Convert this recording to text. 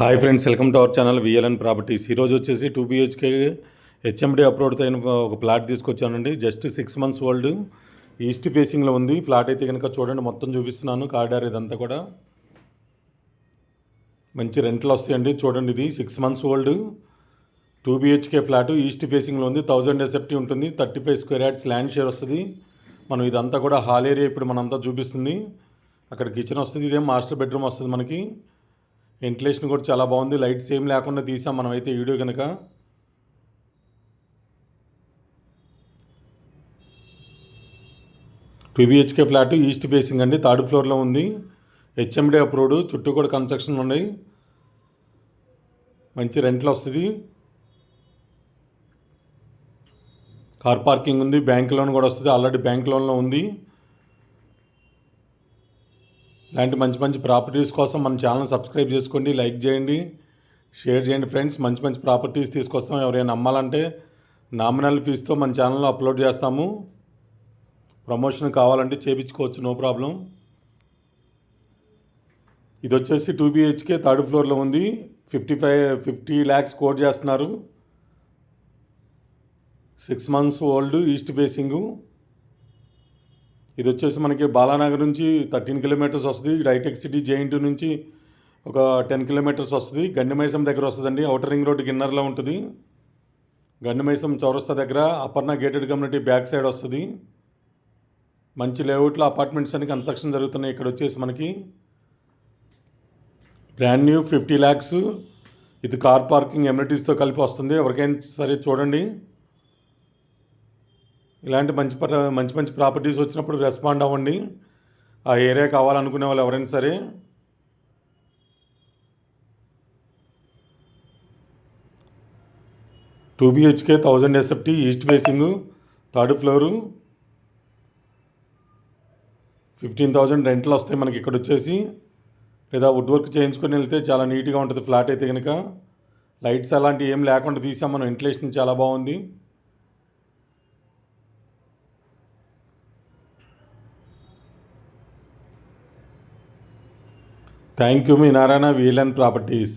Hi friends, welcome to our channel VLN properties. ఈరోజు వచ్చేసి 2 BHK HMD approved అయిన ఒక ప్లాట్ తీసుకొచ్చానండి. జస్ట్ 6 months ఓల్డ్, ఈస్ట్ ఫేసింగ్లో ఉంది. ఫ్లాట్ అయితే కనుక చూడండి, మొత్తం చూపిస్తున్నాను. కారిడార్ ఇదంతా కూడా మంచి రెంట్లు వస్తాయండి. చూడండి, ఇది 6 months old 2 BHK flat, east ఫేసింగ్లో ఉంది. 1000 SFT ఉంటుంది. 35 square yards ల్యాండ్ షేర్ వస్తుంది. మనం ఇదంతా కూడా హాల్ ఏరియా ఇప్పుడు మనంతా చూపిస్తుంది. అక్కడ కిచెన్ వస్తుంది. ఇదేం మాస్టర్ బెడ్రూమ్ వస్తుంది మనకి. వెంటిలేషన్ కూడా చాలా బాగుంది. లైట్స్ ఏం లేకుండా తీసాం మనమైతే వీడియో కనుక. Two BHK flat, east facing అండి. 3rd floorలో ఉంది. HMD approved. చుట్టూ కూడా కన్స్ట్రక్షన్ ఉన్నాయి. మంచి రెంట్లు వస్తుంది. కార్ పార్కింగ్ ఉంది. బ్యాంక్ లోన్ కూడా వస్తుంది. ఆల్రెడీ బ్యాంక్ లోన్లో ఉంది. ఇలాంటి మంచి మంచి ప్రాపర్టీస్ కోసం మన ఛానల్ సబ్స్క్రైబ్ చేసుకోండి, లైక్ చేయండి, షేర్ చేయండి ఫ్రెండ్స్. మంచి మంచి ప్రాపర్టీస్ తీసుకొస్తాం. ఎవరైనా అమ్మాలంటే నామినల్ ఫీజుతో మన ఛానల్లో అప్లోడ్ చేస్తాము. ప్రమోషన్ కావాలంటే చేయించుకోవచ్చు, నో ప్రాబ్లం. ఇది వచ్చేసి 2 BHK 3rd floorలో ఉంది. 50 lakhs కోట్ చేస్తున్నారు. 6 months ఓల్డ్, ఈస్ట్ ఫేసింగు. ఇది వచ్చేసి మనకి బాలానగర్ నుంచి 13 kilometers వస్తుంది. హైటెక్ సిటీ జేఎన్టీ నుంచి ఒక 10 kilometers వస్తుంది. గండిమైసం దగ్గర వస్తుందండి. ఔటర్ రింగ్ రోడ్ గిన్నర్లో ఉంటుంది. గండిమైసం చౌరస్తా దగ్గర Aparna gated community back side వస్తుంది. మంచి లేఅవుట్లో అపార్ట్మెంట్స్ అని కన్స్ట్రక్షన్ జరుగుతున్నాయి. ఇక్కడ వచ్చేసి మనకి బ్రాండ్ న్యూ 50 lakhs. ఇది కార్ పార్కింగ్ ఎమ్యూనిటీస్తో కలిపి వస్తుంది. ఎవరికైనా సరే చూడండి. ఇలాంటి మంచి మంచి ప్రాపర్టీస్ వచ్చినప్పుడు రెస్పాండ్ అవ్వండి. ఆ ఏరియా కావాలనుకునే వాళ్ళు ఎవరైనా సరే. Two BHK 1000 SFT, east facing, 3rd floor, 15,000 రెంట్లు వస్తాయి మనకి ఇక్కడ వచ్చేసి. లేదా వుడ్ వర్క్ చేయించుకొని వెళ్తే చాలా నీట్గా ఉంటుంది ఫ్లాట్ అయితే కనుక. లైట్స్ అలాంటివి ఏం లేకుండా తీసాం మనం. వెంటిలేషన్ చాలా బాగుంది. Thank you. Me Narayana, VLN properties.